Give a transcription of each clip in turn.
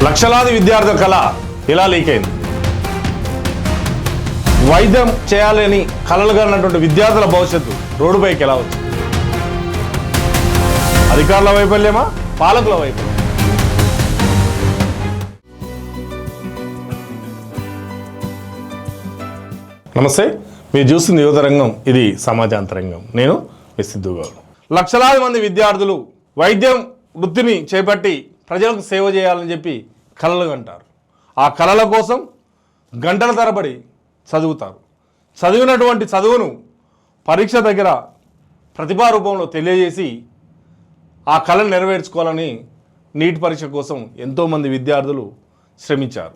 లక్షలాది విద్యార్థుల కళ ఇలా లీక్ అయింది. వైద్యం చేయాలని కలలుగా ఉన్నటువంటి విద్యార్థుల భవిష్యత్తు రోడ్డుపైకి ఎలా వచ్చింది? అధికారుల వైఫల్యమా, పాలకుల వైఫల్యం? నమస్తే, మీరు చూస్తుంది యువత రంగం, ఇది సమాజాంతరంగం. నేను మీ సిద్ధు గౌడ్. లక్షలాది మంది విద్యార్థులు వైద్యం వృత్తిని చేపట్టి ప్రజలకు సేవ చేయాలని చెప్పి కలలు కంటారు. ఆ కలల కోసం గంటల తరబడి చదువుతారు. చదివినటువంటి చదువును పరీక్ష దగ్గర ప్రతిభా రూపంలో తెలియజేసి ఆ కళను నెరవేర్చుకోవాలని నీట్ పరీక్ష కోసం ఎంతోమంది విద్యార్థులు శ్రమించారు.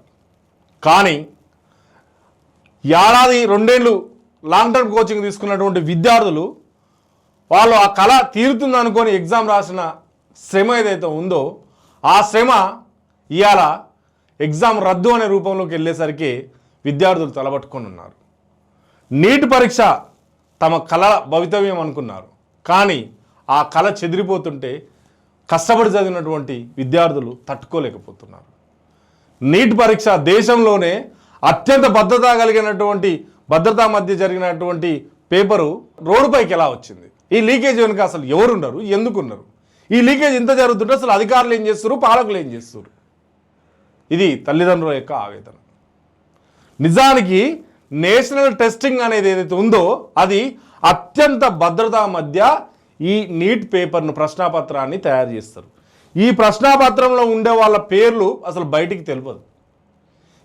కానీ ఏడాది రెండేళ్ళు లాంగ్ టర్మ్ కోచింగ్ తీసుకున్నటువంటి విద్యార్థులు వాళ్ళు ఆ కళ తీరుతుందనుకొని ఎగ్జామ్ రాసిన శ్రమ ఏదైతే ఉందో ఆ శ్రమ ఇవాళ ఎగ్జామ్ రద్దు అనే రూపంలోకి వెళ్ళేసరికి విద్యార్థులు తలబట్టుకొని ఉన్నారు. నీట్ పరీక్ష తమ కళ భవితవ్యం అనుకున్నారు. కానీ ఆ కళ చెదిరిపోతుంటే కష్టపడి చదివినటువంటి విద్యార్థులు తట్టుకోలేకపోతున్నారు. నీట్ పరీక్ష దేశంలోనే అత్యంత భద్రత కలిగినటువంటి భద్రతా మధ్య జరిగినటువంటి పేపరు రోడ్డుపైకి ఎలా వచ్చింది? ఈ లీకేజ్ వెనుక అసలు ఎవరున్నారు, ఎందుకున్నారు? ఈ లీకేజ్ ఇంత జరుగుతుంటే అసలు అధికారులు ఏం చేస్తారు, పాలకులు ఏం చేస్తారు? ఇది తల్లిదండ్రుల యొక్క ఆవేదన. నిజానికి నేషనల్ టెస్టింగ్ అనేది ఏదైతే ఉందో అది అత్యంత భద్రతా మధ్య ఈ నీట్ పేపర్ను ప్రశ్నాపత్రాన్ని తయారు చేస్తారు. ఈ ప్రశ్నాపత్రంలో ఉండే వాళ్ళ పేర్లు అసలు బయటికి తెలియదు.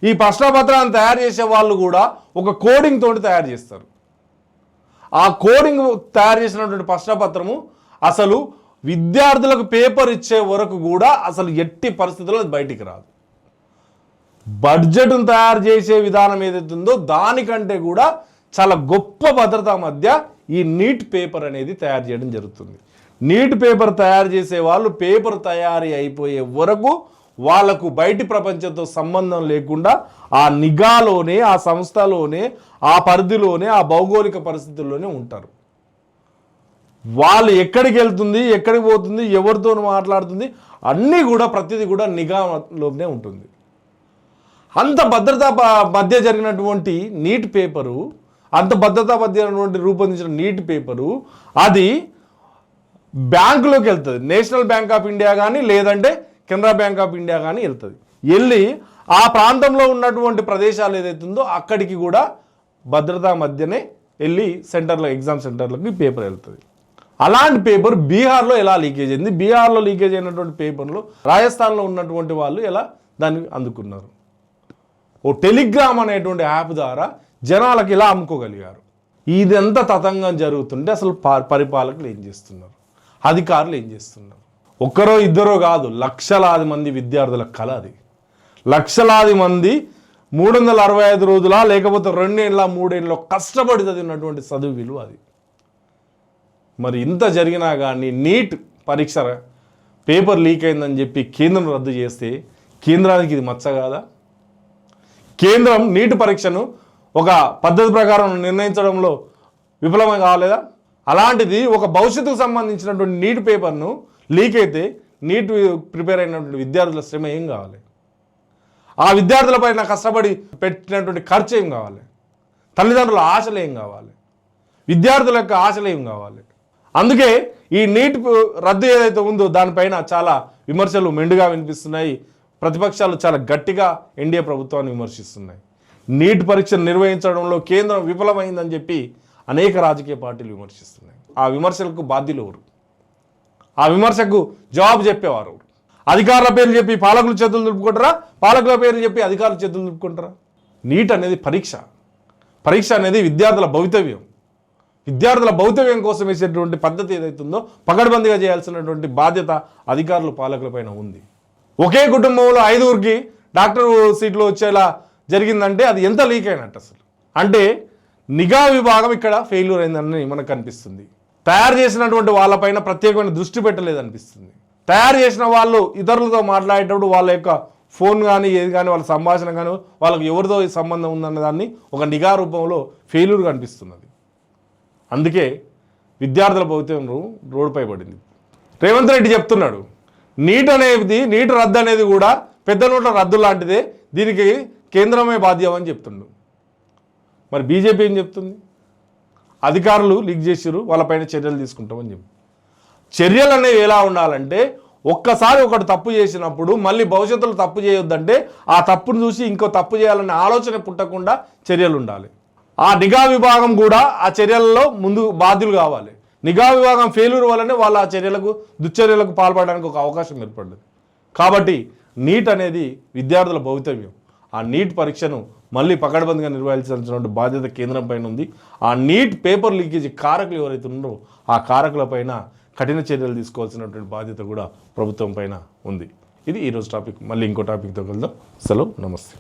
ఈ ప్రశ్నాపత్రాన్ని తయారు చేసే వాళ్ళు కూడా ఒక కోడింగ్ తోటి తయారు చేస్తారు. ఆ కోడింగ్ తయారు చేసినటువంటి ప్రశ్నాపత్రము అసలు విద్యార్థులకు పేపర్ ఇచ్చే వరకు కూడా అసలు ఎట్టి పరిస్థితుల్లో అది బయటికి రాదు. బడ్జెట్ను తయారు చేసే విధానం ఏదైతే ఉందో దానికంటే కూడా చాలా గొప్ప భద్రతా మధ్య ఈ నీట్ పేపర్ అనేది తయారు చేయడం జరుగుతుంది. నీట్ పేపర్ తయారు చేసే వాళ్ళు పేపర్ తయారీ అయిపోయే వరకు వాళ్లకు బయటి ప్రపంచంతో సంబంధం లేకుండా ఆ నిఘాలోనే, ఆ సంస్థలోనే, ఆ పరిధిలోనే, ఆ భౌగోళిక పరిస్థితుల్లోనే ఉంటారు. వాళ్ళు ఎక్కడికి వెళ్తుంది, ఎక్కడికి పోతుంది, ఎవరితో మాట్లాడుతుంది అన్నీ కూడా ప్రతిదీ కూడా నిఘాలోనే ఉంటుంది. అంత భద్రతా మధ్య జరిగినటువంటి నీట్ పేపరు, అంత భద్రతా మధ్య రూపొందించిన నీట్ పేపరు అది బ్యాంకులోకి వెళ్తుంది. నేషనల్ బ్యాంక్ ఆఫ్ ఇండియా కానీ లేదంటే కెనరా బ్యాంక్ ఆఫ్ ఇండియా కానీ వెళ్తుంది. వెళ్ళి ఆ ప్రాంతంలో ఉన్నటువంటి ప్రదేశాలు ఏదైతే ఉందో అక్కడికి కూడా భద్రతా మధ్యనే వెళ్ళి సెంటర్లో, ఎగ్జామ్ సెంటర్లకి పేపర్ వెళ్తుంది. అలాంటి పేపర్ బీహార్లో ఎలా లీకేజ్ అయింది? బీహార్లో లీకేజ్ అయినటువంటి పేపర్లు రాజస్థాన్లో ఉన్నటువంటి వాళ్ళు ఎలా దాన్ని అందుకున్నారు? ఓ టెలిగ్రామ్ అనేటువంటి యాప్ ద్వారా జనాలకు ఇలా అమ్ముకోగలిగారు. ఇదంతా తతంగం జరుగుతుంటే అసలు పరిపాలకులు ఏం చేస్తున్నారు, అధికారులు ఏం చేస్తున్నారు? ఒక్కరో ఇద్దరో కాదు, లక్షలాది మంది విద్యార్థుల కళ అది. లక్షలాది మంది 365 రోజుల లేకపోతే 2 ఏళ్ళ 3 ఏళ్ళలో కష్టపడి చదివినటువంటి చదువు విలువ అది. మరి ఇంత జరిగినా కానీ నీట్ పరీక్ష పేపర్ లీక్ అయిందని చెప్పి కేంద్రం రద్దు చేస్తే కేంద్రానికి ఇది మచ్చ కాదా? కేంద్రం నీట్ పరీక్షను ఒక పద్ధతి ప్రకారం నిర్ణయించడంలో విఫలమే కాలేదా? అలాంటిది ఒక భవిష్యత్తుకు సంబంధించినటువంటి నీట్ పేపర్ను లీక్ అయితే నీట్ ప్రిపేర్ అయినటువంటి విద్యార్థుల శ్రమ ఏం కావాలి? ఆ విద్యార్థులపైన కష్టపడి పెట్టినటువంటి ఖర్చు ఏం కావాలి? తల్లిదండ్రుల ఆశలు ఏం కావాలి? విద్యార్థుల యొక్క ఆశలు ఏం కావాలి? అందుకే ఈ నీట్ రద్దు ఏదైతే ఉందో దానిపైన చాలా విమర్శలు మెండుగా వినిపిస్తున్నాయి. ప్రతిపక్షాలు చాలా గట్టిగా ఎన్డీఏ ప్రభుత్వాన్ని విమర్శిస్తున్నాయి. నీట్ పరీక్షను నిర్వహించడంలో కేంద్రం విఫలమైందని చెప్పి అనేక రాజకీయ పార్టీలు విమర్శిస్తున్నాయి. ఆ విమర్శలకు బాధ్యులు ఎవరు? ఆ విమర్శకు జవాబు చెప్పేవారు? అధికారుల పేర్లు చెప్పి పాలకులు చేతులు దులుపుకుంటారా? పాలకుల పేర్లు చెప్పి అధికారుల చేతులు దులుపుకుంటారా? నీట్ అనేది పరీక్ష అనేది విద్యార్థుల భవితవ్యం. విద్యార్థుల భవితవ్యం కోసం వేసేటువంటి పద్ధతి ఏదైతుందో పకడ్బందీగా చేయాల్సినటువంటి బాధ్యత అధికారులు, పాలకులపైన ఉంది. ఒకే కుటుంబంలో 5గురికి డాక్టర్ సీట్లు వచ్చేలా జరిగిందంటే అది ఎంత లీక్ అయినట్టు అసలు? అంటే నిఘా విభాగం ఇక్కడ ఫెయిల్యూర్ అయిందని మనకు అనిపిస్తుంది. తయారు చేసినటువంటి వాళ్ళపైన ప్రత్యేకమైన దృష్టి పెట్టలేదనిపిస్తుంది. తయారు చేసిన వాళ్ళు ఇతరులతో మాట్లాడేటప్పుడు వాళ్ళ యొక్క ఫోన్ కానీ ఏది కానీ వాళ్ళ సంభాషణ కానీ వాళ్ళకి ఎవరితో సంబంధం ఉందన్న దాన్ని ఒక నిఘా రూపంలో ఫెయిల్యూర్గా అనిపిస్తున్నది. అందుకే విద్యార్థుల భవితవ్యం రోడ్డుపై పడింది. రేవంత్ రెడ్డి చెప్తున్నాడు నీట్ రద్దు అనేది కూడా పెద్ద నోట్ల రద్దు లాంటిదే, దీనికి కేంద్రమే బాధ్యం అని చెప్తుండు. మరి బీజేపీ ఏం చెప్తుంది? అధికారులు లీక్ చేసిరు, వాళ్ళపైన చర్యలు తీసుకుంటామని చెప్పి. చర్యలు అనేవి ఎలా ఉండాలంటే, ఒక్కసారి ఒకటి తప్పు చేసినప్పుడు మళ్ళీ భవిష్యత్తులో తప్పు చేయొద్దంటే ఆ తప్పును చూసి ఇంకో తప్పు చేయాలనే ఆలోచన పుట్టకుండా చర్యలు ఉండాలి. ఆ నిఘా విభాగం కూడా ఆ చర్యలలో ముందు బాధ్యులు కావాలి. నిఘా విభాగం ఫెయిల్యూర్ వల్లనే వాళ్ళు ఆ చర్యలకు దుశ్చర్యలకు పాల్పడడానికి ఒక అవకాశం ఏర్పడ్డది. కాబట్టి నీట్ అనేది విద్యార్థుల భవితవ్యం. ఆ నీట్ పరీక్షను మళ్ళీ పకడ్బందీగా నిర్వహించాల్సినటువంటి బాధ్యత కేంద్రం పైన ఉంది. ఆ నీట్ పేపర్ లీకేజీ కారకులు ఎవరైతే ఉన్నారో ఆ కారకులపైన కఠిన చర్యలు తీసుకోవాల్సినటువంటి బాధ్యత కూడా ప్రభుత్వం పైన ఉంది. ఇది ఈరోజు టాపిక్. మళ్ళీ ఇంకో టాపిక్తో కలుద్దాం. సెలవు, నమస్తే.